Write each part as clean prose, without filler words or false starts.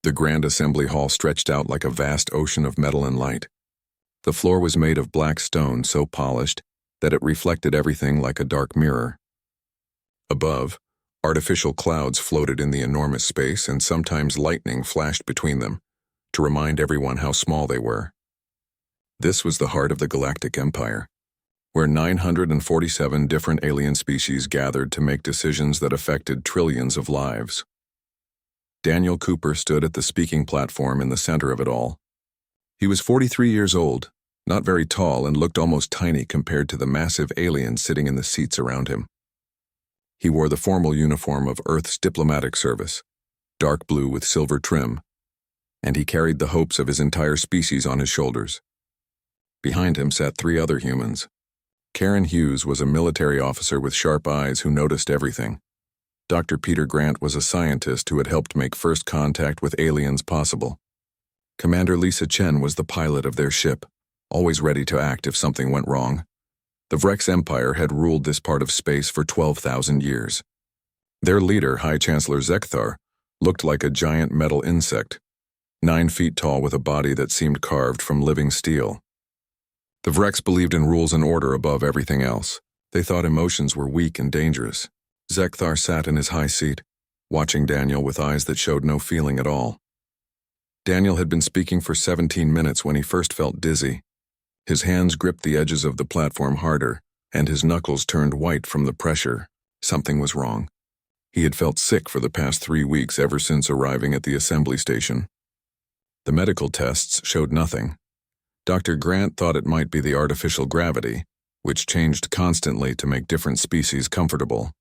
The grand assembly hall stretched out like a vast ocean of metal and light. The floor was made of black stone so polished that it reflected everything like a dark mirror. Above, artificial clouds floated in the enormous space, and sometimes lightning flashed between them to remind everyone how small they were. This was the heart of the Galactic Empire, where 947 different alien species gathered to make decisions that affected trillions of lives. Daniel Cooper stood at the speaking platform in the center of it all. He was 43 years old, not very tall, and looked almost tiny compared to the massive aliens sitting in the seats around him. He wore the formal uniform of Earth's diplomatic service, dark blue with silver trim, and he carried the hopes of his entire species on his shoulders. Behind him sat 3 other humans. Karen Hughes was a military officer with sharp eyes who noticed everything. Dr. Peter Grant was a scientist who had helped make first contact with aliens possible. Commander Lisa Chen was the pilot of their ship, always ready to act if something went wrong. The Vrex Empire had ruled this part of space for 12,000 years. Their leader, High Chancellor Zekthar, looked like a giant metal insect, 9 feet tall with a body that seemed carved from living steel. The Vrex believed in rules and order above everything else. They thought emotions were weak and dangerous. Zekthar sat in his high seat, watching Daniel with eyes that showed no feeling at all. Daniel had been speaking for 17 minutes when he first felt dizzy. His hands gripped the edges of the platform harder, and his knuckles turned white from the pressure. Something was wrong. He had felt sick for the past 3 weeks ever since arriving at the assembly station. The medical tests showed nothing. Dr. Grant thought it might be the artificial gravity, which changed constantly to make different species comfortable.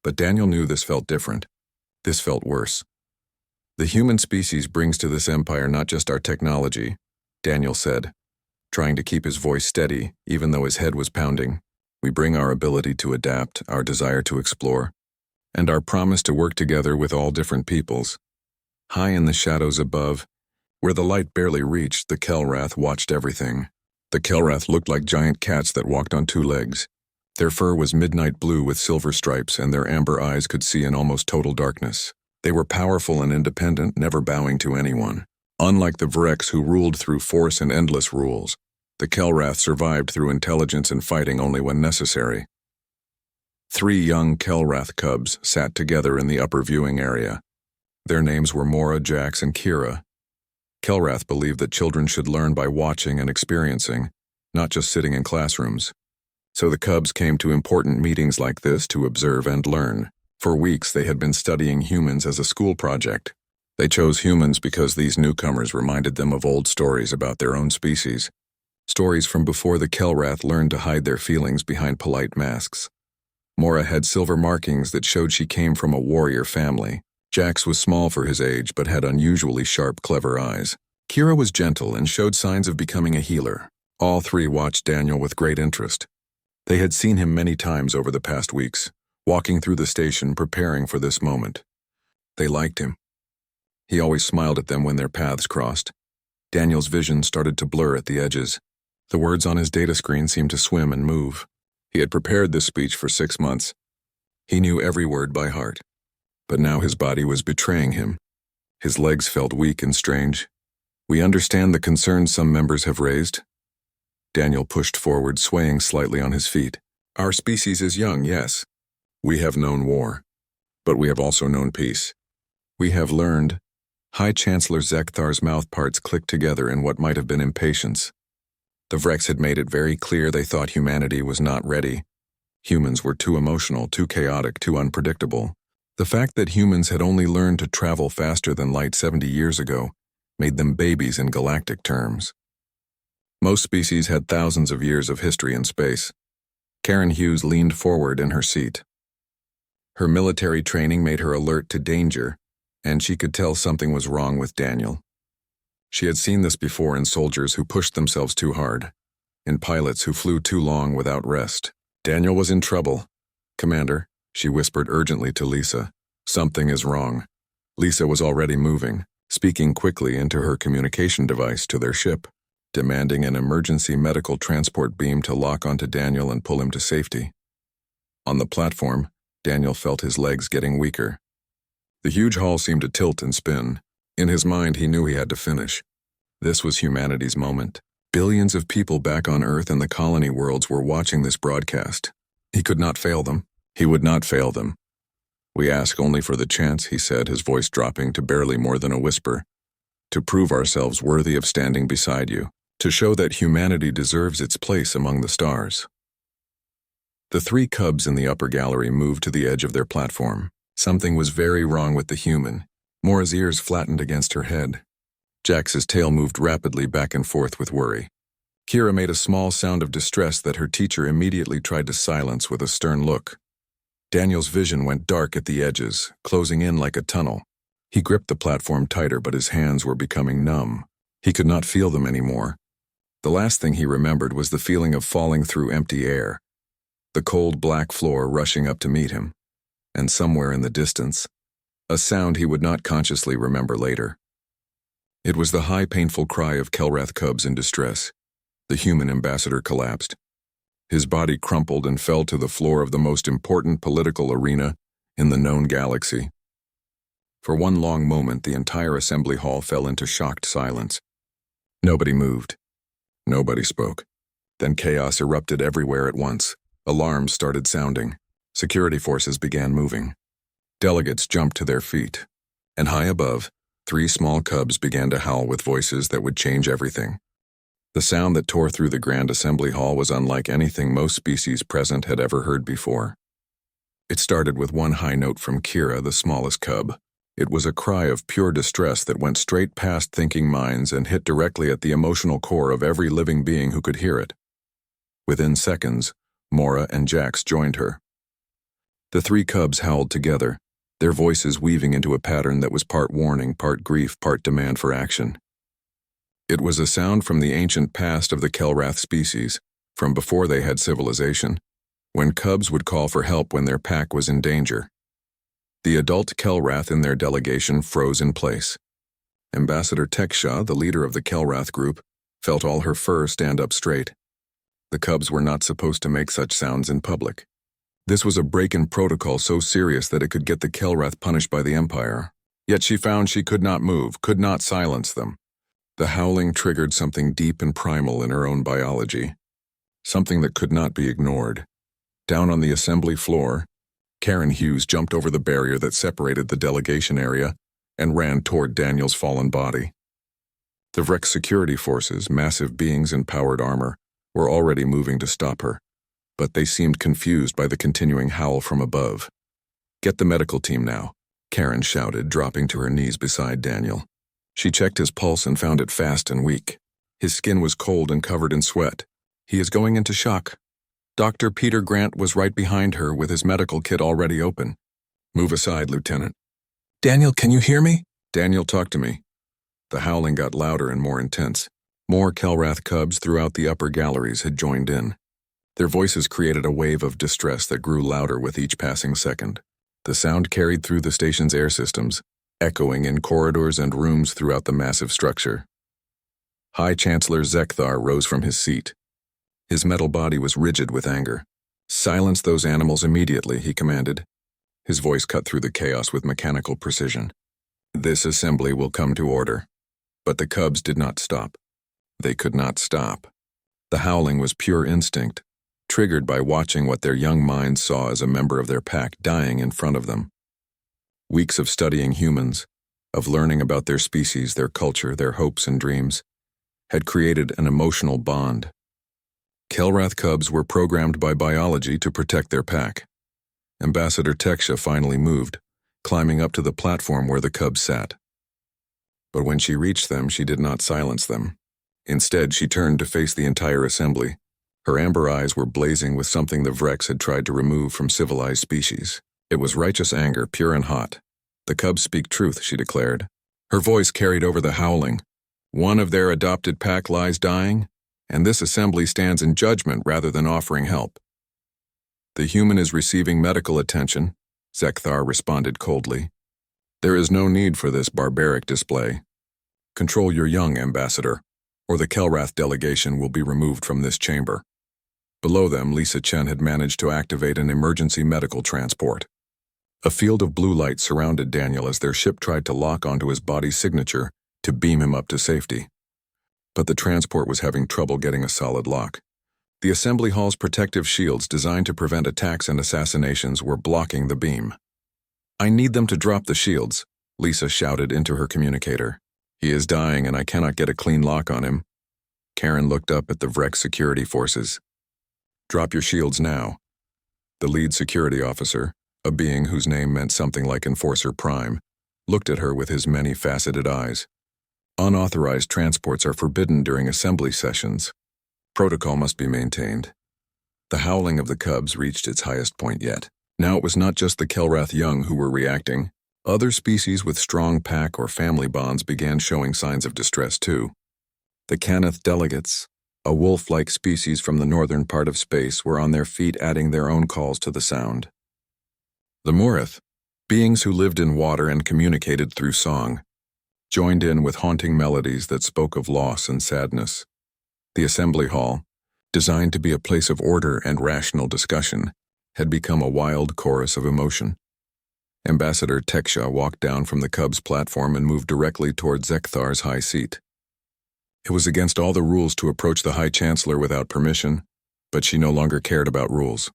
But Daniel knew this felt different. This felt worse. The human species brings to this empire not just our technology, Daniel said, trying to keep his voice steady even though his head was pounding. We bring our ability to adapt, our desire to explore, and our promise to work together with all different peoples. High in the shadows above, where the light barely reached, the Kelrath watched everything. The Kelrath looked like giant cats that walked on 2 legs. Their fur was midnight blue with silver stripes, and their amber eyes could see in almost total darkness. They were powerful and independent, never bowing to anyone. Unlike the Vrex, who ruled through force and endless rules, the Kelrath survived through intelligence and fighting only when necessary. 3 young Kelrath cubs sat together in the upper viewing area. Their names were Mora, Jax, and Kira. Kelrath believed that children should learn by watching and experiencing, not just sitting in classrooms. So the cubs came to important meetings like this to observe and learn. For weeks they had been studying humans as a school project. They chose humans because these newcomers reminded them of old stories about their own species. Stories from before the Kelrath learned to hide their feelings behind polite masks. Mora had silver markings that showed she came from a warrior family. Jax was small for his age but had unusually sharp, clever eyes. Kira was gentle and showed signs of becoming a healer. All 3 watched Daniel with great interest. They had seen him many times over the past weeks, walking through the station preparing for this moment. They liked him. He always smiled at them when their paths crossed. Daniel's vision started to blur at the edges. The words on his data screen seemed to swim and move. He had prepared this speech for 6 months. He knew every word by heart. But now his body was betraying him. His legs felt weak and strange. We understand the concerns some members have raised. Daniel pushed forward, swaying slightly on his feet. Our species is young, yes. We have known war. But we have also known peace. We have learned. High Chancellor Zekthar's mouth parts clicked together in what might have been impatience. The Vrex had made it very clear they thought humanity was not ready. Humans were too emotional, too chaotic, too unpredictable. The fact that humans had only learned to travel faster than light 70 years ago made them babies in galactic terms. Most species had thousands of years of history in space. Karen Hughes leaned forward in her seat. Her military training made her alert to danger, and she could tell something was wrong with Daniel. She had seen this before in soldiers who pushed themselves too hard, in pilots who flew too long without rest. Daniel was in trouble. Commander, she whispered urgently to Lisa. Something is wrong. Lisa was already moving, speaking quickly into her communication device to their ship, demanding an emergency medical transport beam to lock onto Daniel and pull him to safety. On the platform, Daniel felt his legs getting weaker. The huge hall seemed to tilt and spin. In his mind, he knew he had to finish. This was humanity's moment. Billions of people back on Earth and the colony worlds were watching this broadcast. He could not fail them. He would not fail them. "We ask only for the chance," he said, his voice dropping to barely more than a whisper, "to prove ourselves worthy of standing beside you, to show that humanity deserves its place among the stars." The three cubs in the upper gallery moved to the edge of their platform. Something was very wrong with the human. Mora's ears flattened against her head. Jax's tail moved rapidly back and forth with worry. Kira made a small sound of distress that her teacher immediately tried to silence with a stern look. Daniel's vision went dark at the edges, closing in like a tunnel. He gripped the platform tighter, but his hands were becoming numb. He could not feel them anymore. The last thing he remembered was the feeling of falling through empty air, the cold black floor rushing up to meet him, and somewhere in the distance, a sound he would not consciously remember later. It was the high, painful cry of Kelrath cubs in distress. The human ambassador collapsed. His body crumpled and fell to the floor of the most important political arena in the known galaxy. For one long moment, the entire assembly hall fell into shocked silence. Nobody moved. Nobody spoke. Then chaos erupted everywhere at once. Alarms started sounding. Security forces began moving. Delegates jumped to their feet. And high above, three small cubs began to howl with voices that would change everything. The sound that tore through the Grand Assembly Hall was unlike anything most species present had ever heard before. It started with one high note from Kira, the smallest cub. It was a cry of pure distress that went straight past thinking minds and hit directly at the emotional core of every living being who could hear it. Within seconds, Mora and Jax joined her. The three cubs howled together, their voices weaving into a pattern that was part warning, part grief, part demand for action. It was a sound from the ancient past of the Kelrath species, from before they had civilization, when cubs would call for help when their pack was in danger. The adult Kelrath in their delegation froze in place. Ambassador Teksha, the leader of the Kelrath group, felt all her fur stand up straight. The cubs were not supposed to make such sounds in public. This was a break in protocol so serious that it could get the Kelrath punished by the Empire. Yet she found she could not move, could not silence them. The howling triggered something deep and primal in her own biology, something that could not be ignored. Down on the assembly floor, Karen Hughes jumped over the barrier that separated the delegation area and ran toward Daniel's fallen body. The Vrex security forces, massive beings in powered armor, were already moving to stop her, but they seemed confused by the continuing howl from above. "Get the medical team now," Karen shouted, dropping to her knees beside Daniel. She checked his pulse and found it fast and weak. His skin was cold and covered in sweat. "He is going into shock." Dr. Peter Grant was right behind her with his medical kit already open. "Move aside, Lieutenant." "Daniel, can you hear me?" "Daniel, talk to me." The howling got louder and more intense. More Kelrath cubs throughout the upper galleries had joined in. Their voices created a wave of distress that grew louder with each passing second. The sound carried through the station's air systems, echoing in corridors and rooms throughout the massive structure. High Chancellor Zekthar rose from his seat. His metal body was rigid with anger. "Silence those animals immediately," he commanded. His voice cut through the chaos with mechanical precision. "This assembly will come to order." But the cubs did not stop. They could not stop. The howling was pure instinct, triggered by watching what their young minds saw as a member of their pack dying in front of them. Weeks of studying humans, of learning about their species, their culture, their hopes and dreams, had created an emotional bond. Kelrath cubs were programmed by biology to protect their pack. Ambassador Teksha finally moved, climbing up to the platform where the cubs sat. But when she reached them, she did not silence them. Instead, she turned to face the entire assembly. Her amber eyes were blazing with something the Vrex had tried to remove from civilized species. It was righteous anger, pure and hot. "The cubs speak truth," she declared. Her voice carried over the howling. "One of their adopted pack lies dying, and this assembly stands in judgment rather than offering help." "The human is receiving medical attention," Zekthar responded coldly. "There is no need for this barbaric display. Control your young, Ambassador, or the Kelrath delegation will be removed from this chamber." Below them, Lisa Chen had managed to activate an emergency medical transport. A field of blue light surrounded Daniel as their ship tried to lock onto his body's signature to beam him up to safety. But the transport was having trouble getting a solid lock. The assembly hall's protective shields designed to prevent attacks and assassinations were blocking the beam. "I need them to drop the shields," Lisa shouted into her communicator. "He is dying and I cannot get a clean lock on him." Karen looked up at the Vrex security forces. "Drop your shields now." The lead security officer, a being whose name meant something like Enforcer Prime, looked at her with his many-faceted eyes. "Unauthorized transports are forbidden during assembly sessions. Protocol must be maintained." The howling of the cubs reached its highest point yet. Now it was not just the Kelrath young who were reacting. Other species with strong pack or family bonds began showing signs of distress too. The Canath delegates, a wolf-like species from the northern part of space, were on their feet adding their own calls to the sound. The Morith, beings who lived in water and communicated through song, joined in with haunting melodies that spoke of loss and sadness. The assembly hall, designed to be a place of order and rational discussion, had become a wild chorus of emotion. Ambassador Teksha walked down from the Cubs' platform and moved directly toward Zekthar's high seat. It was against all the rules to approach the High Chancellor without permission, but she no longer cared about rules.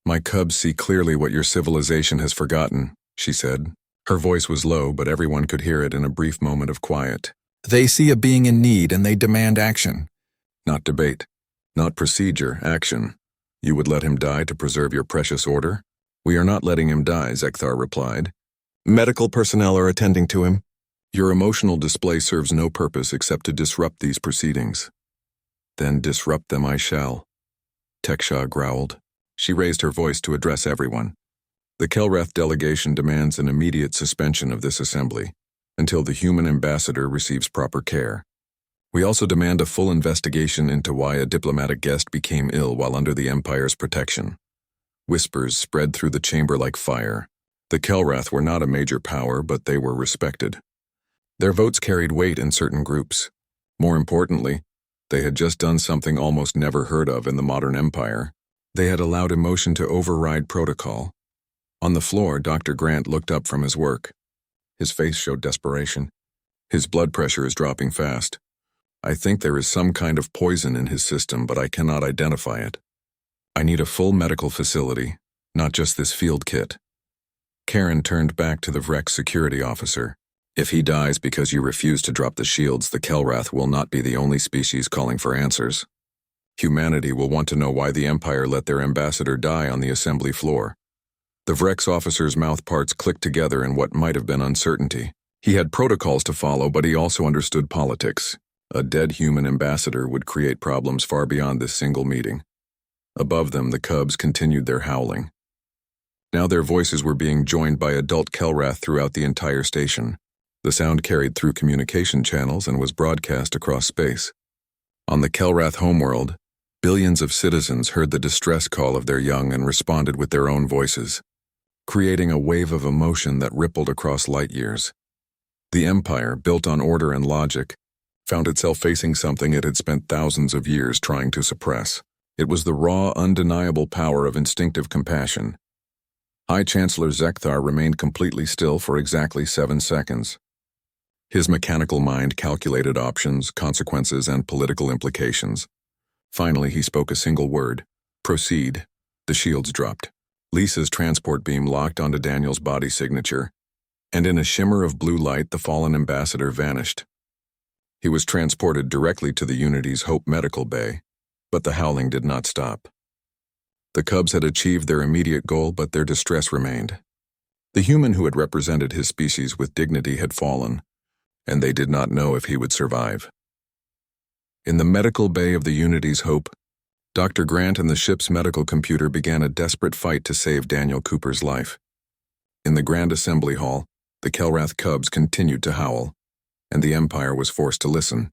"My Cubs see clearly what your civilization has forgotten," she said. Her voice was low, but everyone could hear it in a brief moment of quiet. "They see a being in need and they demand action. Not debate, not procedure, action. You would let him die to preserve your precious order?" "We are not letting him die," Zekthar replied. "Medical personnel are attending to him. Your emotional display serves no purpose except to disrupt these proceedings." "Then disrupt them I shall," Teksha growled. She raised her voice to address everyone. "The Kelrath delegation demands an immediate suspension of this assembly until the human ambassador receives proper care. We also demand a full investigation into why a diplomatic guest became ill while under the Empire's protection." Whispers spread through the chamber like fire. The Kelrath were not a major power, but they were respected. Their votes carried weight in certain groups. More importantly, they had just done something almost never heard of in the modern Empire. They had allowed emotion to override protocol. On the floor, Dr. Grant looked up from his work. His face showed desperation. "His blood pressure is dropping fast. I think there is some kind of poison in his system, but I cannot identify it. I need a full medical facility, not just this field kit." Karen turned back to the Vrex security officer. "If he dies because you refuse to drop the shields, the Kelrath will not be the only species calling for answers. Humanity will want to know why the Empire let their ambassador die on the assembly floor." The Vrex officer's mouth parts clicked together in what might have been uncertainty. He had protocols to follow, but he also understood politics. A dead human ambassador would create problems far beyond this single meeting. Above them, the cubs continued their howling. Now their voices were being joined by adult Kelrath throughout the entire station. The sound carried through communication channels and was broadcast across space. On the Kelrath homeworld, billions of citizens heard the distress call of their young and responded with their own voices, creating a wave of emotion that rippled across light years. The Empire, built on order and logic, found itself facing something it had spent thousands of years trying to suppress. It was the raw, undeniable power of instinctive compassion. High Chancellor Zekthar remained completely still for exactly 7 seconds. His mechanical mind calculated options, consequences, and political implications. Finally, he spoke a single word: "Proceed." The shields dropped. Lisa's transport beam locked onto Daniel's body signature, and in a shimmer of blue light, the fallen ambassador vanished. He was transported directly to the Unity's Hope Medical Bay, but the howling did not stop. The cubs had achieved their immediate goal, but their distress remained. The human who had represented his species with dignity had fallen, and they did not know if he would survive. In the medical bay of the Unity's Hope, Dr. Grant and the ship's medical computer began a desperate fight to save Daniel Cooper's life. In the Grand Assembly Hall, the Kelrath cubs continued to howl, and the Empire was forced to listen.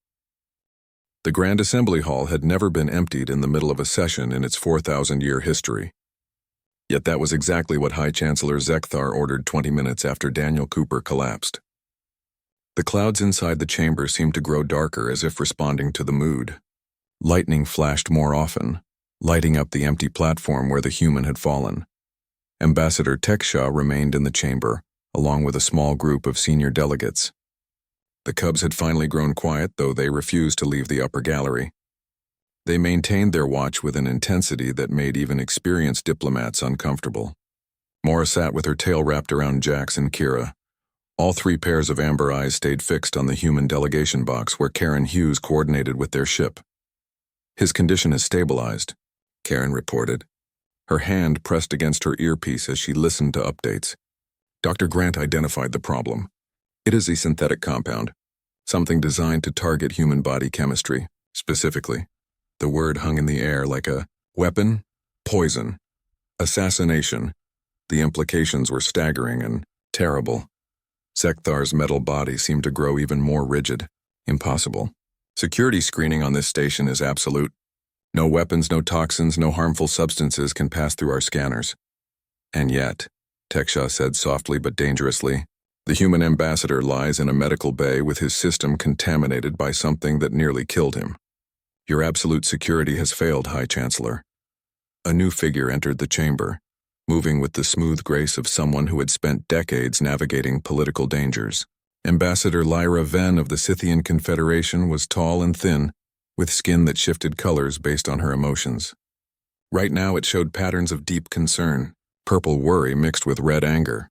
The Grand Assembly Hall had never been emptied in the middle of a session in its 4,000-year history. Yet that was exactly what High Chancellor Zekthar ordered 20 minutes after Daniel Cooper collapsed. The clouds inside the chamber seemed to grow darker, as if responding to the mood. Lightning flashed more often, lighting up the empty platform where the human had fallen. Ambassador Tekshaw remained in the chamber, along with a small group of senior delegates. The Cubs had finally grown quiet, though they refused to leave the upper gallery. They maintained their watch with an intensity that made even experienced diplomats uncomfortable. Mora sat with her tail wrapped around Jax and Kira. All three pairs of amber eyes stayed fixed on the human delegation box where Karen Hughes coordinated with their ship. "His condition has stabilized," Karen reported. Her hand pressed against her earpiece as she listened to updates. Dr. Grant identified the problem. It is a synthetic compound, something designed to target human body chemistry. Specifically, the word hung in the air like a weapon, poison, assassination. The implications were staggering and terrible. Zekthar's metal body seemed to grow even more rigid. Impossible. Security screening on this station is absolute. No weapons, no toxins, no harmful substances can pass through our scanners. And yet, Tekshaw said softly but dangerously, the human ambassador lies in a medical bay with his system contaminated by something that nearly killed him. Your absolute security has failed, High Chancellor. A new figure entered the chamber, moving with the smooth grace of someone who had spent decades navigating political dangers. Ambassador Lyra Venn of the Scythian Confederation was tall and thin, with skin that shifted colors based on her emotions. Right now it showed patterns of deep concern, purple worry mixed with red anger.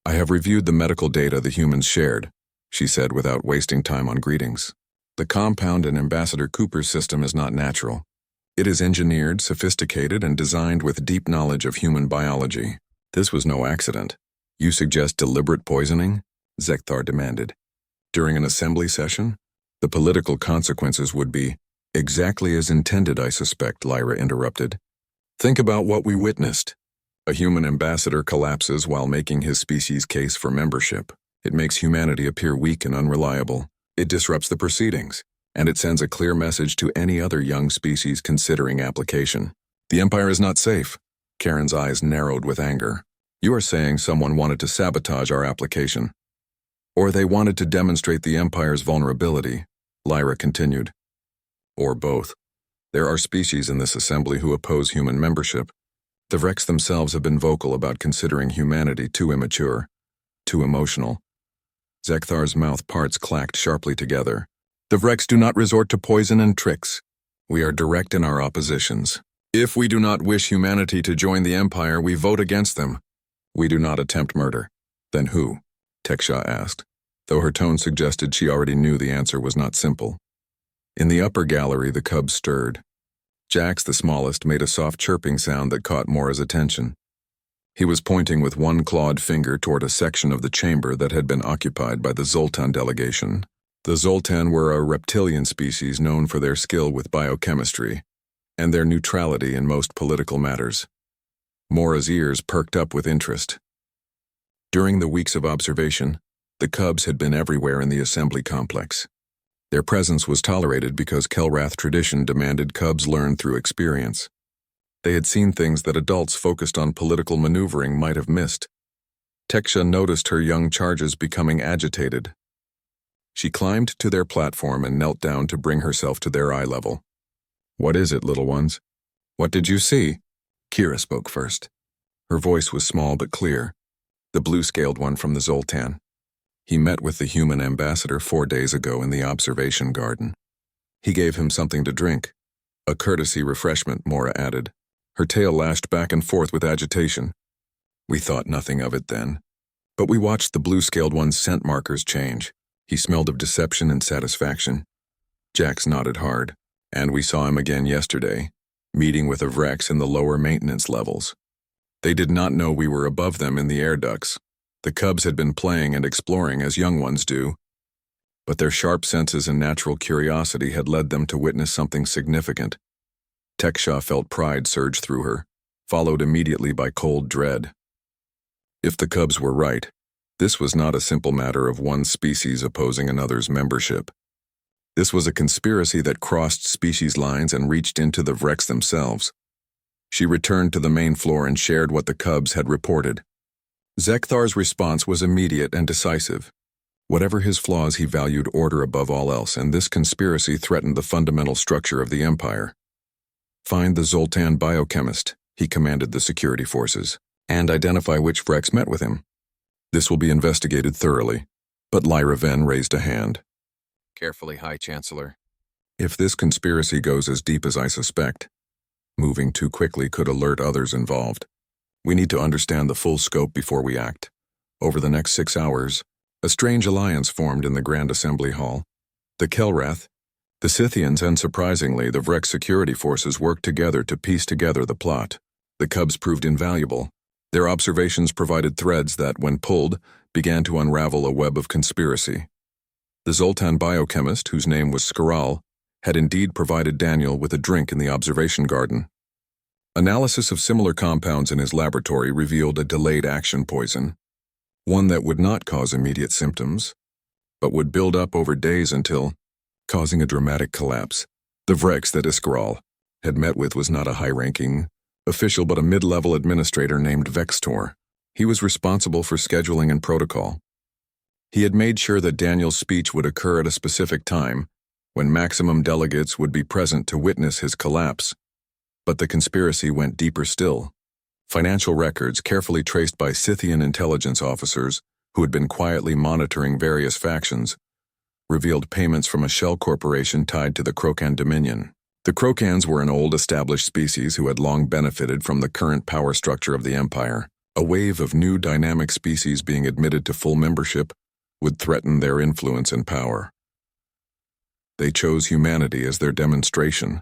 "I have reviewed the medical data the humans shared," she said without wasting time on greetings. "The compound in Ambassador Cooper's system is not natural. It is engineered, sophisticated, and designed with deep knowledge of human biology. This was no accident." "You suggest deliberate poisoning?" Zekthar demanded. "During an assembly session? The political consequences would be exactly as intended, I suspect," Lyra interrupted. "Think about what we witnessed. A human ambassador collapses while making his species' case for membership. It makes humanity appear weak and unreliable. It disrupts the proceedings, and it sends a clear message to any other young species considering application. The Empire is not safe." Karen's eyes narrowed with anger. "You are saying someone wanted to sabotage our application. Or they wanted to demonstrate the Empire's vulnerability," Lyra continued. "Or both. There are species in this assembly who oppose human membership. The Vrex themselves have been vocal about considering humanity too immature, too emotional." Zekthar's mouth parts clacked sharply together. "The Vrex do not resort to poison and tricks. We are direct in our oppositions. If we do not wish humanity to join the Empire, we vote against them. We do not attempt murder." "Then who?" Tekshaw asked, though her tone suggested she already knew the answer was not simple. In the upper gallery, the Cubs stirred. Jax, the smallest, made a soft chirping sound that caught Mora's attention. He was pointing with one clawed finger toward a section of the chamber that had been occupied by the Zoltan delegation. The Zoltan were a reptilian species known for their skill with biochemistry and their neutrality in most political matters. Mora's ears perked up with interest. During the weeks of observation, the Cubs had been everywhere in the assembly complex. Their presence was tolerated because Kelrath tradition demanded Cubs learn through experience. They had seen things that adults focused on political maneuvering might have missed. Teksha noticed her young charges becoming agitated. She climbed to their platform and knelt down to bring herself to their eye level. "What is it, little ones?" "What did you see?" Kira spoke first. Her voice was small but clear, the blue-scaled one from the Zoltan. "He met with the human ambassador 4 days ago in the observation garden. He gave him something to drink. A courtesy refreshment," Mora added. Her tail lashed back and forth with agitation. "We thought nothing of it then. But we watched the blue-scaled one's scent markers change. He smelled of deception and satisfaction." Jax nodded hard. "And we saw him again yesterday, meeting with a Vrex in the lower maintenance levels. They did not know we were above them in the air ducts. The Cubs had been playing and exploring as young ones do, but their sharp senses and natural curiosity had led them to witness something significant." Tekshaw felt pride surge through her, followed immediately by cold dread. If the Cubs were right, this was not a simple matter of one species opposing another's membership. This was a conspiracy that crossed species lines and reached into the Vrex themselves. She returned to the main floor and shared what the Cubs had reported. Zekthar's response was immediate and decisive. Whatever his flaws, he valued order above all else, and this conspiracy threatened the fundamental structure of the Empire. "Find the Zoltan biochemist," he commanded the security forces. and identify which Vrex met with him. This will be investigated thoroughly, but Lyra Venn raised a hand. Carefully, High Chancellor. If this conspiracy goes as deep as I suspect, moving too quickly could alert others involved. We need to understand the full scope before we act. Over the next 6 hours, a strange alliance formed in the Grand Assembly Hall. The Kelrath, the Scythians, and surprisingly, the Vrex security forces worked together to piece together the plot. The Cubs proved invaluable. Their observations provided threads that, when pulled, began to unravel a web of conspiracy. The Zoltan biochemist, whose name was Skaral, had indeed provided Daniel with a drink in the observation garden. Analysis of similar compounds in his laboratory revealed a delayed action poison, one that would not cause immediate symptoms, but would build up over days until, causing a dramatic collapse. The Vrex that Iskaral had met with was not a high-ranking official but a mid-level administrator named Vextor. He was responsible for scheduling and protocol. He had made sure that Daniel's speech would occur at a specific time, when maximum delegates would be present to witness his collapse. But the conspiracy went deeper still. Financial records, carefully traced by Scythian intelligence officers who had been quietly monitoring various factions, revealed payments from a shell corporation tied to the Krokan Dominion. The Krokans were an old established species who had long benefited from the current power structure of the Empire. A wave of new dynamic species being admitted to full membership would threaten their influence and power. They chose humanity as their demonstration,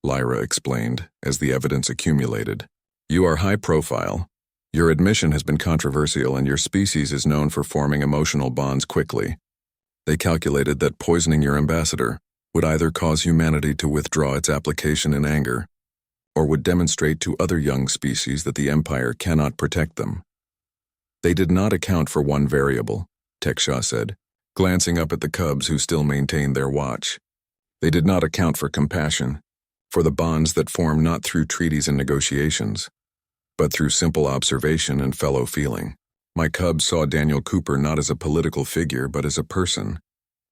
Lyra explained, as the evidence accumulated. You are high profile. Your admission has been controversial and your species is known for forming emotional bonds quickly. They calculated that poisoning your ambassador would either cause humanity to withdraw its application in anger, or would demonstrate to other young species that the Empire cannot protect them. They did not account for one variable, Teksha said, glancing up at the Cubs who still maintained their watch. They did not account for compassion, for the bonds that form not through treaties and negotiations, but through simple observation and fellow feeling. My Cubs saw Daniel Cooper not as a political figure but as a person,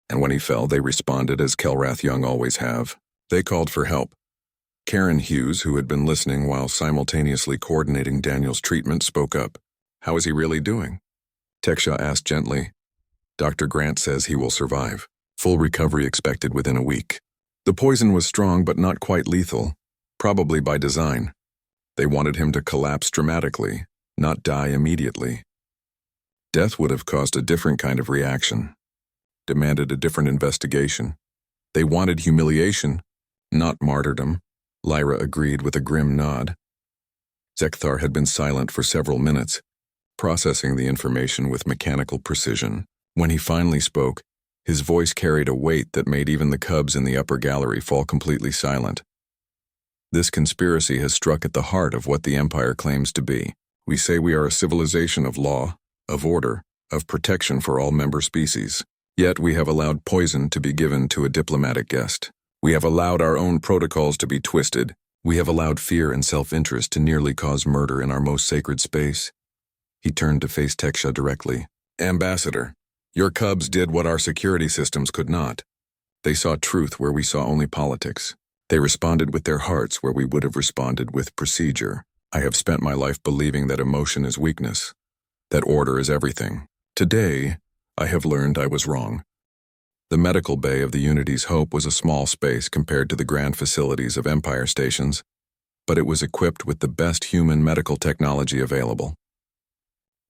and when he fell they responded as Kelrath Young always have. They called for help. Karen Hughes, who had been listening while simultaneously coordinating Daniel's treatment, spoke up. How is he really doing? Teksha asked gently. Dr. Grant says he will survive. Full recovery expected within a week. The poison was strong but not quite lethal, probably by design. They wanted him to collapse dramatically, not die immediately. Death would have caused a different kind of reaction, demanded a different investigation. They wanted humiliation, not martyrdom, Lyra agreed with a grim nod. Zekthar had been silent for several minutes, processing the information with mechanical precision. When he finally spoke, his voice carried a weight that made even the Cubs in the upper gallery fall completely silent. This conspiracy has struck at the heart of what the Empire claims to be. We say we are a civilization of law, of order, of protection for all member species. Yet we have allowed poison to be given to a diplomatic guest. We have allowed our own protocols to be twisted. We have allowed fear and self-interest to nearly cause murder in our most sacred space. He turned to face Teksha directly. Ambassador, your Cubs did what our security systems could not. They saw truth where we saw only politics. They responded with their hearts where we would have responded with procedure. I have spent my life believing that emotion is weakness, that order is everything. Today, I have learned I was wrong. The medical bay of the Unity's Hope was a small space compared to the grand facilities of Empire stations, but it was equipped with the best human medical technology available.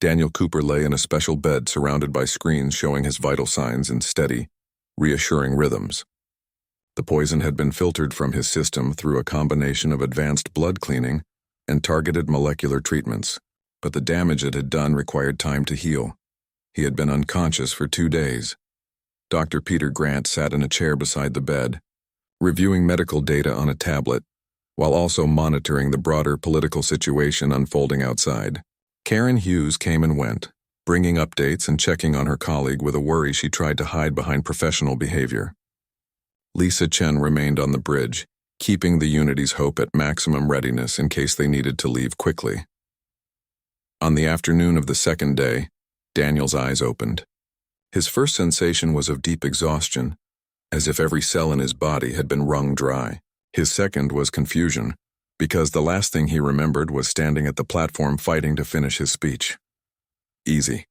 Daniel Cooper lay in a special bed surrounded by screens showing his vital signs in steady, reassuring rhythms. The poison had been filtered from his system through a combination of advanced blood cleaning and targeted molecular treatments, but the damage it had done required time to heal. He had been unconscious for 2 days. Dr. Peter Grant sat in a chair beside the bed, reviewing medical data on a tablet, while also monitoring the broader political situation unfolding outside. Karen Hughes came and went, bringing updates and checking on her colleague with a worry she tried to hide behind professional behavior. Lisa Chen remained on the bridge, keeping the Unity's Hope at maximum readiness in case they needed to leave quickly. On the afternoon of the second day, Daniel's eyes opened. His first sensation was of deep exhaustion, as if every cell in his body had been wrung dry. His second was confusion, because the last thing he remembered was standing at the platform fighting to finish his speech. "Easy,"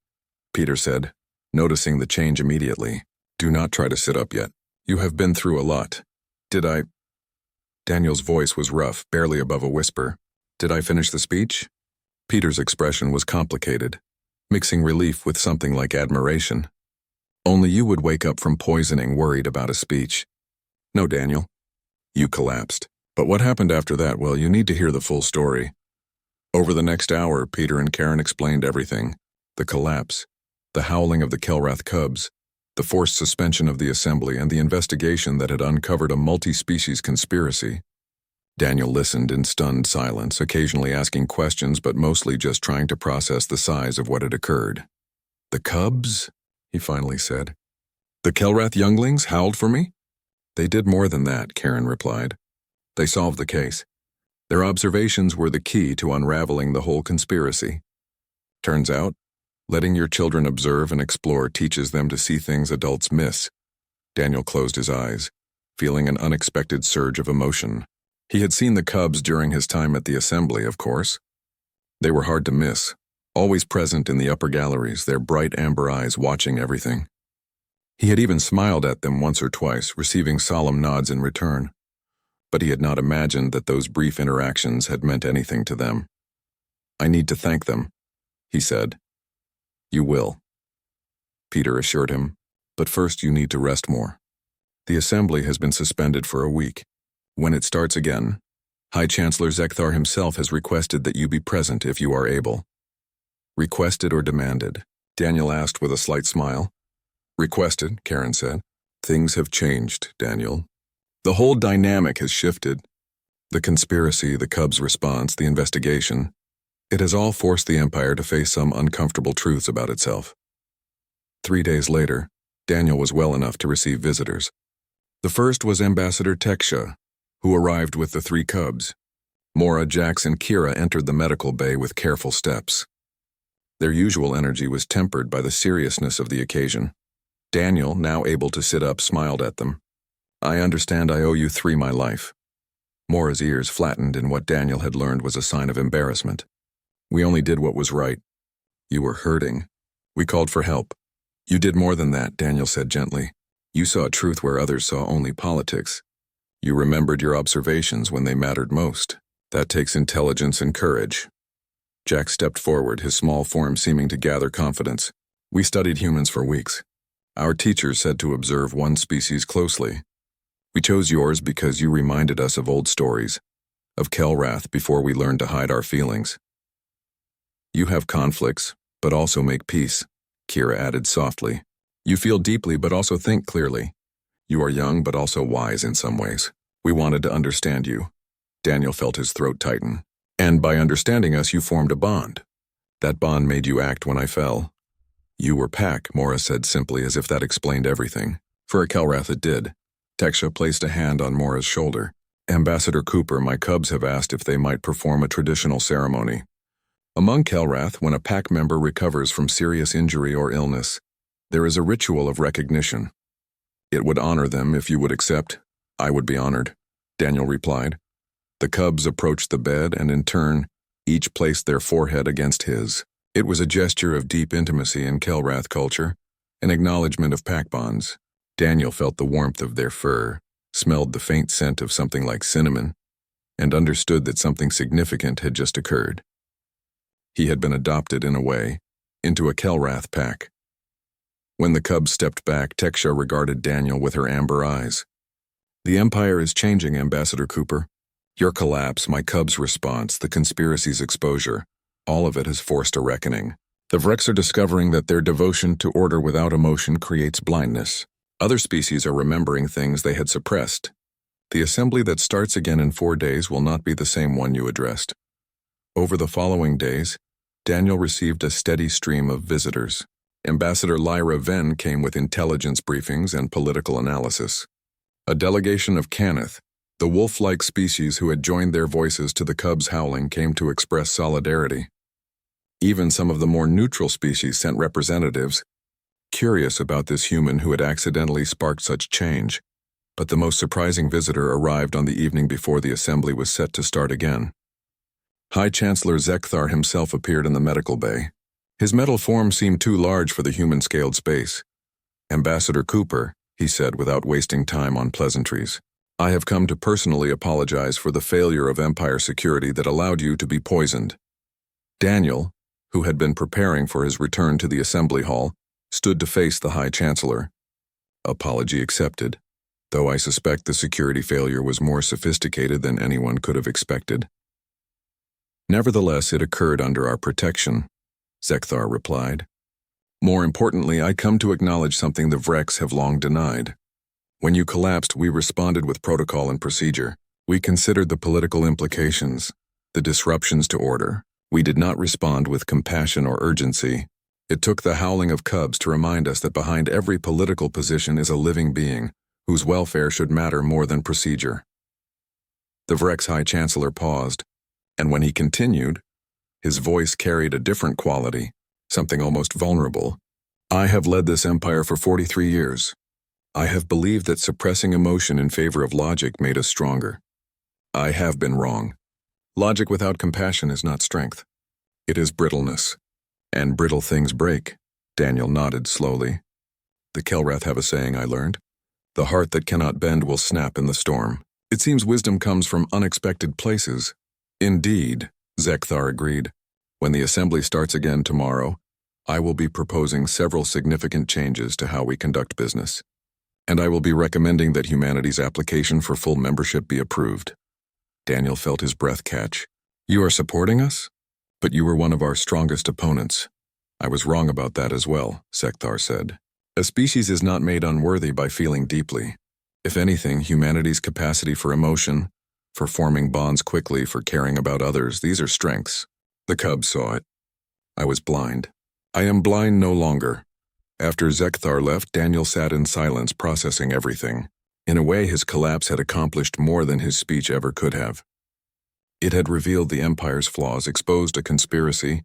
Peter said, noticing the change immediately. "Do not try to sit up yet. You have been through a lot." "Did I?" Daniel's voice was rough, barely above a whisper. "Did I finish the speech?" Peter's expression was complicated, mixing relief with something like admiration. "Only you would wake up from poisoning worried about a speech." "No, Daniel." You collapsed. "But what happened after that? Well, you need to hear the full story." Over the next hour, Peter and Karen explained everything. The collapse, the howling of the Kelrath cubs, the forced suspension of the assembly, and the investigation that had uncovered a multi-species conspiracy. Daniel listened in stunned silence, occasionally asking questions but mostly just trying to process the size of what had occurred. "The cubs?" he finally said. "The Kelrath younglings howled for me?" "They did more than that," Karen replied. "They solved the case. Their observations were the key to unraveling the whole conspiracy. Turns out, letting your children observe and explore teaches them to see things adults miss." Daniel closed his eyes, feeling an unexpected surge of emotion. He had seen the cubs during his time at the assembly, of course. They were hard to miss, always present in the upper galleries, their bright amber eyes watching everything. He had even smiled at them once or twice, receiving solemn nods in return. But he had not imagined that those brief interactions had meant anything to them. "I need to thank them," he said. "You will," Peter assured him, "but first you need to rest more. The assembly has been suspended for a week. When it starts again, High Chancellor Zekthar himself has requested that you be present if you are able." "Requested or demanded?" Daniel asked with a slight smile. "Requested," Karen said. "Things have changed, Daniel. The whole dynamic has shifted. The conspiracy, the Cubs' response, the investigation. It has all forced the Empire to face some uncomfortable truths about itself." 3 days later, Daniel was well enough to receive visitors. The first was Ambassador Teksha, who arrived with the 3 cubs. Mora, Jax, and Kira entered the medical bay with careful steps. Their usual energy was tempered by the seriousness of the occasion. Daniel, now able to sit up, smiled at them. "I understand I owe you 3 my life." Mora's ears flattened in what Daniel had learned was a sign of embarrassment. "We only did what was right. You were hurting. We called for help." "You did more than that," Daniel said gently. "You saw truth where others saw only politics. You remembered your observations when they mattered most. That takes intelligence and courage." Jack stepped forward, his small form seeming to gather confidence. "We studied humans for weeks. Our teachers said to observe one species closely. We chose yours because you reminded us of old stories, of Kelrath before we learned to hide our feelings. You have conflicts, but also make peace," Kira added softly. "You feel deeply but also think clearly. You are young but also wise in some ways. We wanted to understand you." Daniel felt his throat tighten. "And by understanding us, you formed a bond. That bond made you act when I fell." "You were pack," Mora said simply, as if that explained everything. For a Kelrath it did. Teksha placed a hand on Mora's shoulder. "Ambassador Cooper, my cubs have asked if they might perform a traditional ceremony. Among Kelrath, when a pack member recovers from serious injury or illness, there is a ritual of recognition. It would honor them if you would accept." "I would be honored," Daniel replied. The cubs approached the bed and in turn, each placed their forehead against his. It was a gesture of deep intimacy in Kelrath culture, an acknowledgement of pack bonds. Daniel felt the warmth of their fur, smelled the faint scent of something like cinnamon, and understood that something significant had just occurred. He had been adopted in a way, into a Kelrath pack. When the cubs stepped back, Teksha regarded Daniel with her amber eyes. "The Empire is changing, Ambassador Cooper. Your collapse, my cubs' response, the conspiracy's exposure, all of it has forced a reckoning. The Vreks are discovering that their devotion to order without emotion creates blindness. Other species are remembering things they had suppressed. The assembly that starts again in 4 days will not be the same one you addressed." Over the following days, Daniel received a steady stream of visitors. Ambassador Lyra Venn came with intelligence briefings and political analysis. A delegation of Canath, the wolf-like species who had joined their voices to the cubs' howling, came to express solidarity. Even some of the more neutral species sent representatives, curious about this human who had accidentally sparked such change. But the most surprising visitor arrived on the evening before the assembly was set to start again. High Chancellor Zekthar himself appeared in the medical bay. His metal form seemed too large for the human-scaled space. "Ambassador Cooper," he said without wasting time on pleasantries, "I have come to personally apologize for the failure of Empire security that allowed you to be poisoned." Daniel, who had been preparing for his return to the assembly hall, stood to face the High Chancellor. "Apology accepted, though I suspect the security failure was more sophisticated than anyone could have expected." "Nevertheless, it occurred under our protection," Zekthar replied. "More importantly, I come to acknowledge something the Vreks have long denied. When you collapsed, we responded with protocol and procedure. We considered the political implications, the disruptions to order. We did not respond with compassion or urgency. It took the howling of cubs to remind us that behind every political position is a living being, whose welfare should matter more than procedure." The Vrek's High Chancellor paused, and when he continued, his voice carried a different quality, something almost vulnerable. "I have led this empire for 43 years. I have believed that suppressing emotion in favor of logic made us stronger. I have been wrong. Logic without compassion is not strength. It is brittleness. And brittle things break." Daniel nodded slowly. "The Kelrath have a saying I learned. The heart that cannot bend will snap in the storm. It seems wisdom comes from unexpected places." "Indeed," Zekthar agreed. "When the assembly starts again tomorrow, I will be proposing several significant changes to how we conduct business. And I will be recommending that humanity's application for full membership be approved." Daniel felt his breath catch. "You are supporting us? But you were one of our strongest opponents." "I was wrong about that as well," Zekthar said. "A species is not made unworthy by feeling deeply. If anything, humanity's capacity for emotion, for forming bonds quickly, for caring about others, these are strengths. The cubs saw it. I was blind. I am blind no longer." After Zekthar left, Daniel sat in silence, processing everything. In a way, his collapse had accomplished more than his speech ever could have. It had revealed the Empire's flaws, exposed a conspiracy,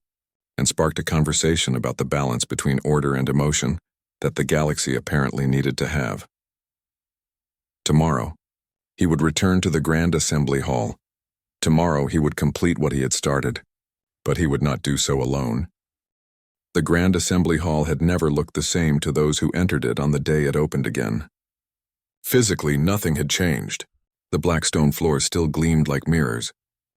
and sparked a conversation about the balance between order and emotion that the galaxy apparently needed to have. Tomorrow, he would return to the Grand Assembly Hall. Tomorrow he would complete what he had started, but he would not do so alone. The Grand Assembly Hall had never looked the same to those who entered it on the day it opened again. Physically, nothing had changed. The black stone floors still gleamed like mirrors.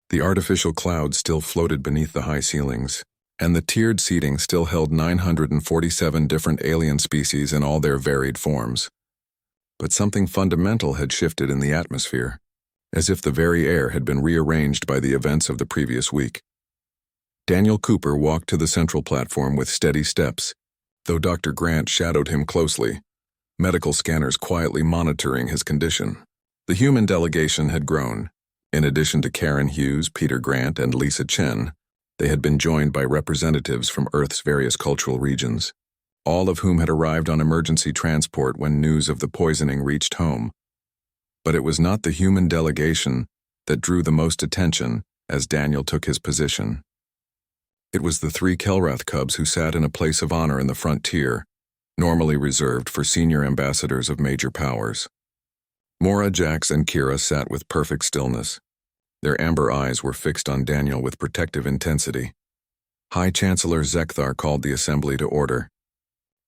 The artificial clouds still floated beneath the high ceilings, and the tiered seating still held 947 different alien species in all their varied forms. But something fundamental had shifted in the atmosphere, as if the very air had been rearranged by the events of the previous week. Daniel Cooper walked to the central platform with steady steps, though Dr. Grant shadowed him closely, medical scanners quietly monitoring his condition. The human delegation had grown. In addition to Karen Hughes, Peter Grant, and Lisa Chen, they had been joined by representatives from Earth's various cultural regions, all of whom had arrived on emergency transport when news of the poisoning reached home. But it was not the human delegation that drew the most attention as Daniel took his position. It was the 3 Kelrath cubs who sat in a place of honor in the front tier, normally reserved for senior ambassadors of major powers. Mora, Jax, and Kira sat with perfect stillness. Their amber eyes were fixed on Daniel with protective intensity. High Chancellor Zekthar called the assembly to order.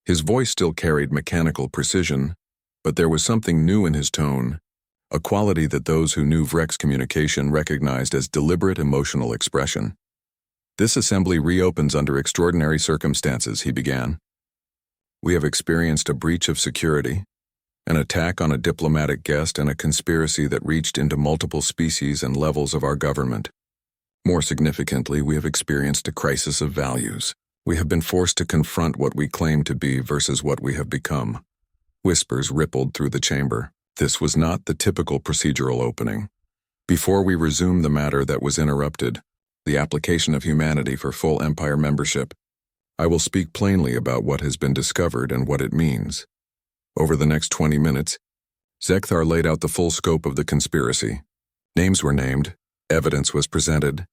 His voice still carried mechanical precision, but there was something new in his tone, a quality that those who knew Vrek's communication recognized as deliberate emotional expression. "This assembly reopens under extraordinary circumstances," he began. "We have experienced a breach of security, an attack on a diplomatic guest, and a conspiracy that reached into multiple species and levels of our government. More significantly, we have experienced a crisis of values. We have been forced to confront what we claim to be versus what we have become." Whispers rippled through the chamber. This was not the typical procedural opening. Before we resume the matter that was interrupted, the application of humanity for full Empire membership, I will speak plainly about what has been discovered and what it means. Over the next 20 minutes, Zekthar laid out the full scope of the conspiracy. Names were named, evidence was presented,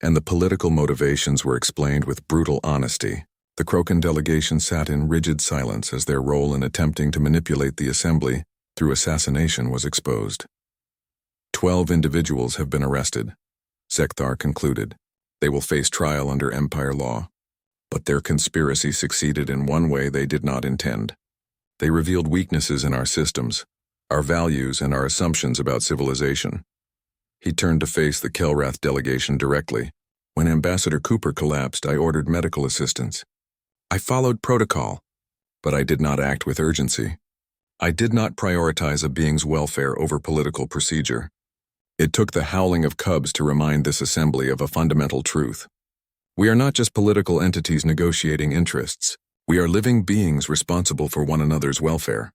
and the political motivations were explained with brutal honesty. The Krokan delegation sat in rigid silence as their role in attempting to manipulate the assembly through assassination was exposed. 12 individuals have been arrested, Zekthar concluded. They will face trial under Empire law. But their conspiracy succeeded in one way they did not intend. They revealed weaknesses in our systems, our values, and our assumptions about civilization. He turned to face the Kelrath delegation directly. When Ambassador Cooper collapsed, I ordered medical assistance. I followed protocol, but I did not act with urgency. I did not prioritize a being's welfare over political procedure. It took the howling of cubs to remind this assembly of a fundamental truth. We are not just political entities negotiating interests. We are living beings responsible for one another's welfare.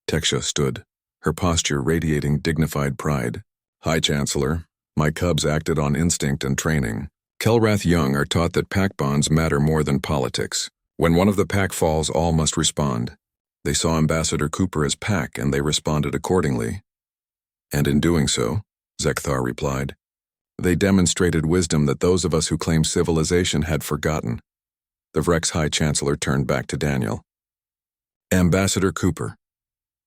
Teksha stood, her posture radiating dignified pride. High Chancellor, my cubs acted on instinct and training. Kelrath young are taught that pack bonds matter more than politics. When one of the pack falls, all must respond. They saw Ambassador Cooper as pack, and they responded accordingly. And in doing so, Zekthar replied, they demonstrated wisdom that those of us who claim civilization had forgotten. The Vrex High Chancellor turned back to Daniel. Ambassador Cooper,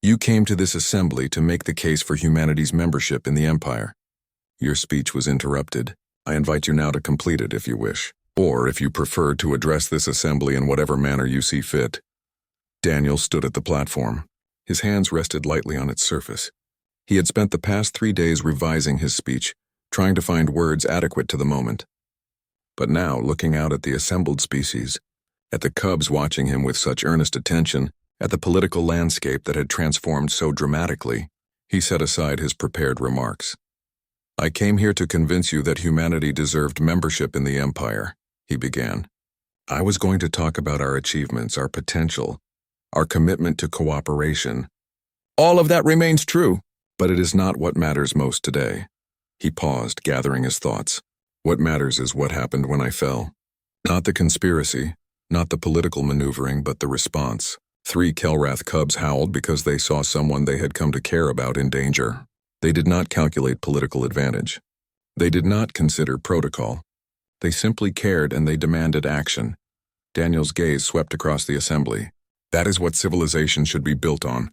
you came to this assembly to make the case for humanity's membership in the Empire. Your speech was interrupted. I invite you now to complete it if you wish, or if you prefer to address this assembly in whatever manner you see fit. Daniel stood at the platform. His hands rested lightly on its surface. He had spent the past 3 days revising his speech, trying to find words adequate to the moment. But now, looking out at the assembled species, at the cubs watching him with such earnest attention, at the political landscape that had transformed so dramatically, he set aside his prepared remarks. I came here to convince you that humanity deserved membership in the Empire, he began. I was going to talk about our achievements, our potential, our commitment to cooperation. All of that remains true, but it is not what matters most today. He paused, gathering his thoughts. What matters is what happened when I fell. Not the conspiracy, not the political maneuvering, but the response. 3 Kelrath cubs howled because they saw someone they had come to care about in danger. They did not calculate political advantage. They did not consider protocol. They simply cared, and they demanded action. Daniel's gaze swept across the assembly. That is what civilization should be built on.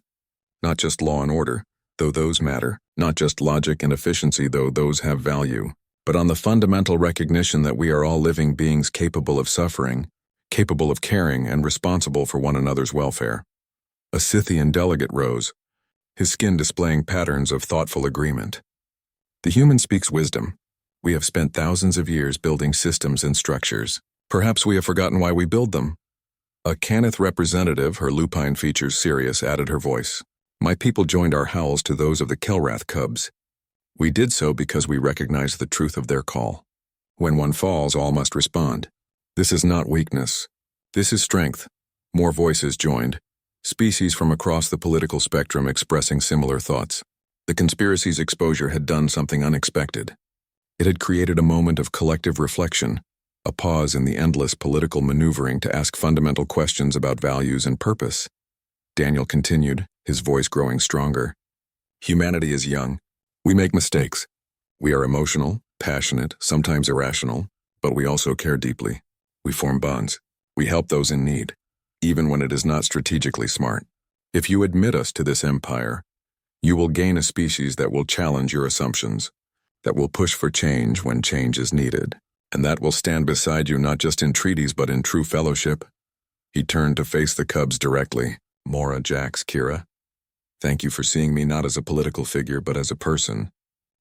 Not just law and order, though those matter, not just logic and efficiency, though those have value, but on the fundamental recognition that we are all living beings capable of suffering, capable of caring, and responsible for one another's welfare. A Scythian delegate rose, his skin displaying patterns of thoughtful agreement. The human speaks wisdom. We have spent thousands of years building systems and structures. Perhaps we have forgotten why we build them. A Canath representative, her lupine features serious, added her voice. My people joined our howls to those of the Kelrath cubs. We did so because we recognized the truth of their call. When one falls, all must respond. This is not weakness. This is strength. More voices joined, species from across the political spectrum expressing similar thoughts. The conspiracy's exposure had done something unexpected. It had created a moment of collective reflection, a pause in the endless political maneuvering to ask fundamental questions about values and purpose. Daniel continued, his voice growing stronger. Humanity is young. We make mistakes. We are emotional, passionate, sometimes irrational, but we also care deeply. We form bonds. We help those in need, even when it is not strategically smart. If you admit us to this empire, you will gain a species that will challenge your assumptions, that will push for change when change is needed, and that will stand beside you not just in treaties but in true fellowship. He turned to face the cubs directly. Mora, Jax, Kira. Thank you for seeing me not as a political figure but as a person.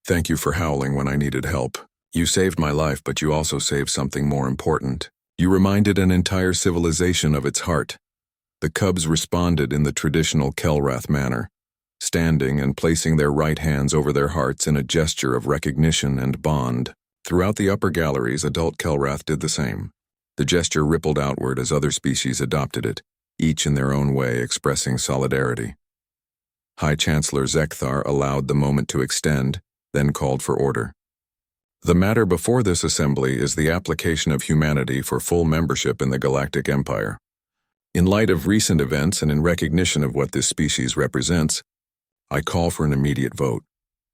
Thank you for howling when I needed help. You saved my life, but you also saved something more important. You reminded an entire civilization of its heart. The cubs responded in the traditional Kelrath manner, standing and placing their right hands over their hearts in a gesture of recognition and bond. Throughout the upper galleries, adult Kelrath did the same. The gesture rippled outward as other species adopted it, each in their own way expressing solidarity. High Chancellor Zekthar allowed the moment to extend, then called for order. The matter before this assembly is the application of humanity for full membership in the Galactic Empire. In light of recent events and in recognition of what this species represents, I call for an immediate vote.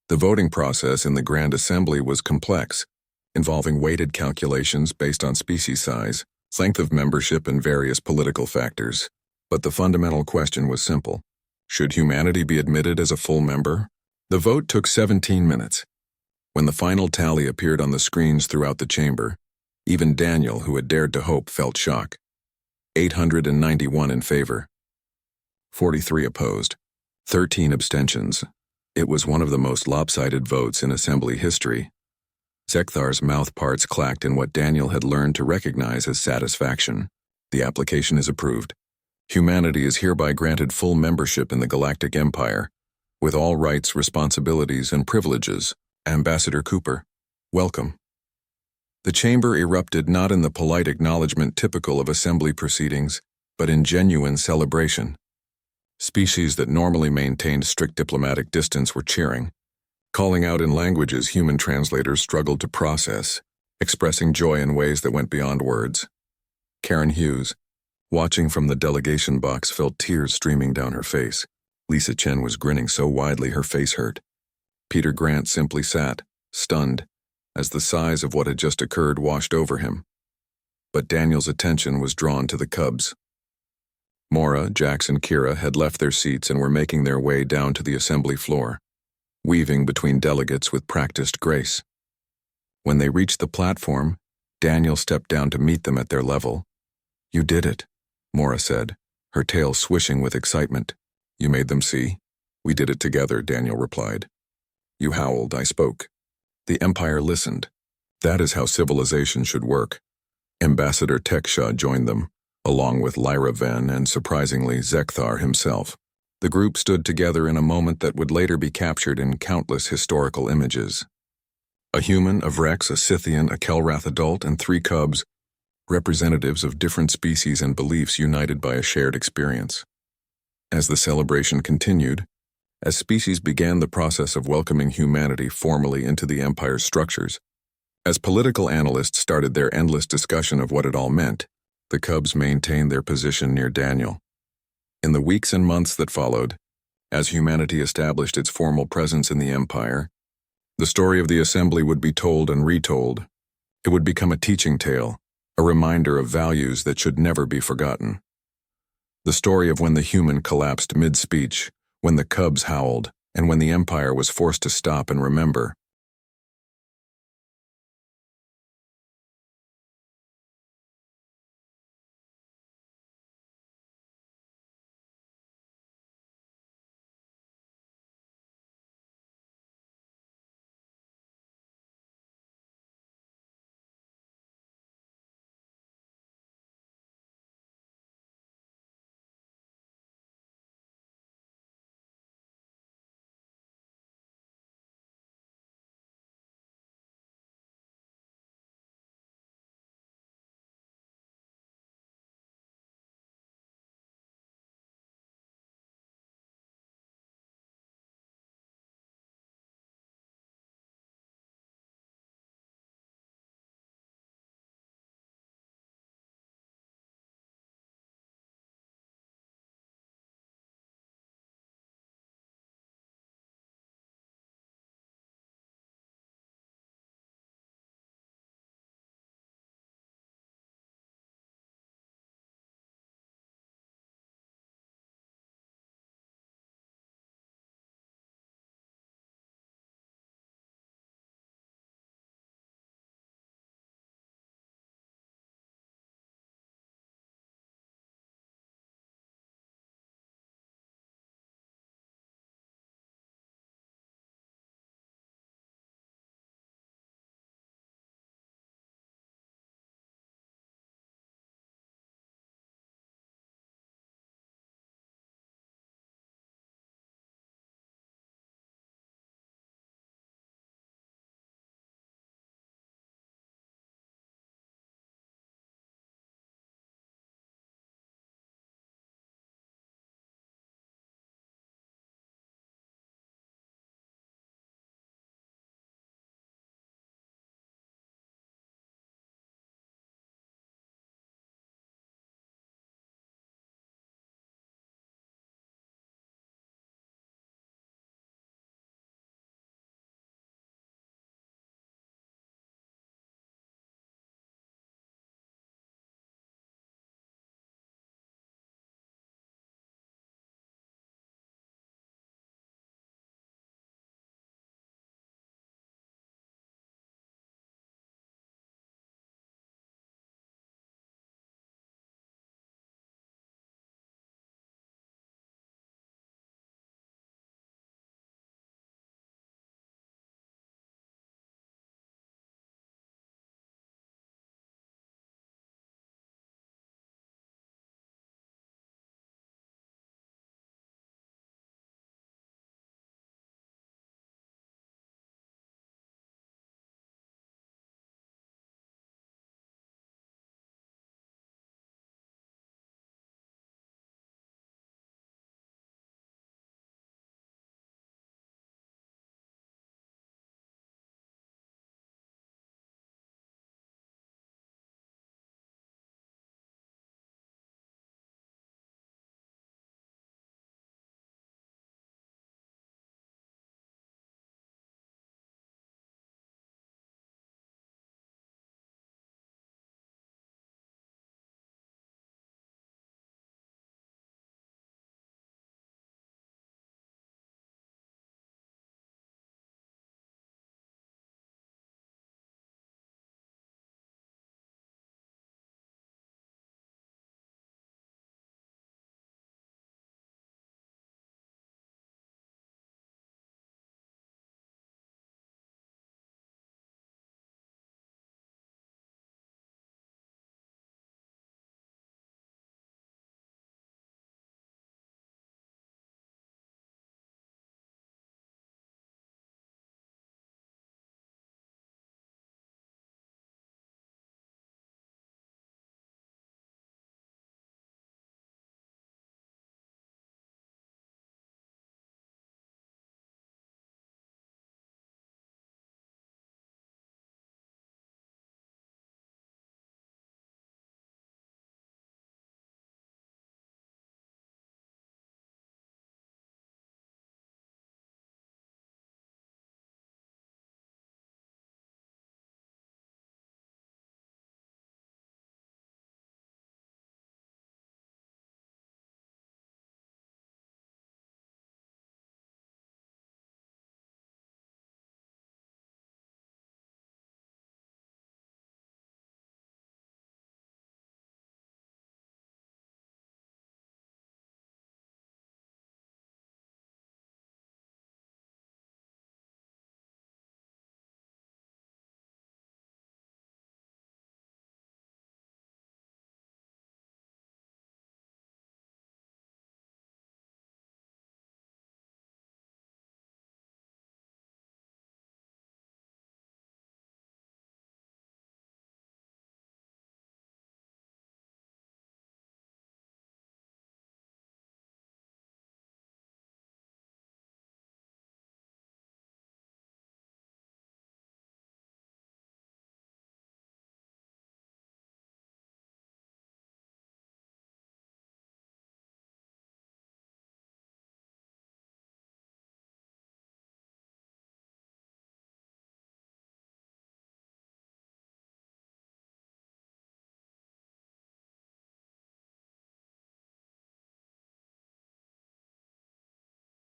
The voting process in the Grand Assembly was complex, involving weighted calculations based on species size, length of membership, and various political factors. But the fundamental question was simple. Should humanity be admitted as a full member? The vote took 17 minutes. When the final tally appeared on the screens throughout the chamber, even Daniel, who had dared to hope, felt shock. 891 in favor. 43 opposed. 13 abstentions. It was one of the most lopsided votes in Assembly history. Zekthar's mouth parts clacked in what Daniel had learned to recognize as satisfaction. The application is approved. Humanity is hereby granted full membership in the Galactic Empire, with all rights, responsibilities, and privileges. Ambassador Cooper, welcome. The chamber erupted not in the polite acknowledgement typical of Assembly proceedings, but in genuine celebration. Species that normally maintained strict diplomatic distance were cheering, calling out in languages human translators struggled to process, expressing joy in ways that went beyond words. Karen Hughes, watching from the delegation box, felt tears streaming down her face. Lisa Chen was grinning so widely her face hurt. Peter Grant simply sat, stunned, as the size of what had just occurred washed over him. But Daniel's attention was drawn to the Cubs. Maura, Jax, and Kira had left their seats and were making their way down to the assembly floor, weaving between delegates with practiced grace. When they reached the platform, Daniel stepped down to meet them at their level. "You did it," Maura said, her tail swishing with excitement. "You made them see?" "We did it together," Daniel replied. "You howled, I spoke. The Empire listened. That is how civilization should work." Ambassador Teksha joined them, along with Lyra Ven and, surprisingly, Zekthar himself. The group stood together in a moment that would later be captured in countless historical images. A human, a Vrex, a Scythian, a Kelrath adult, and 3 Cubs, representatives of different species and beliefs united by a shared experience. As the celebration continued, as species began the process of welcoming humanity formally into the Empire's structures, as political analysts started their endless discussion of what it all meant, the Cubs maintained their position near Daniel. In the weeks and months that followed, as humanity established its formal presence in the Empire, the story of the Assembly would be told and retold. It would become a teaching tale, a reminder of values that should never be forgotten. The story of when the human collapsed mid-speech, when the Cubs howled, and when the Empire was forced to stop and remember.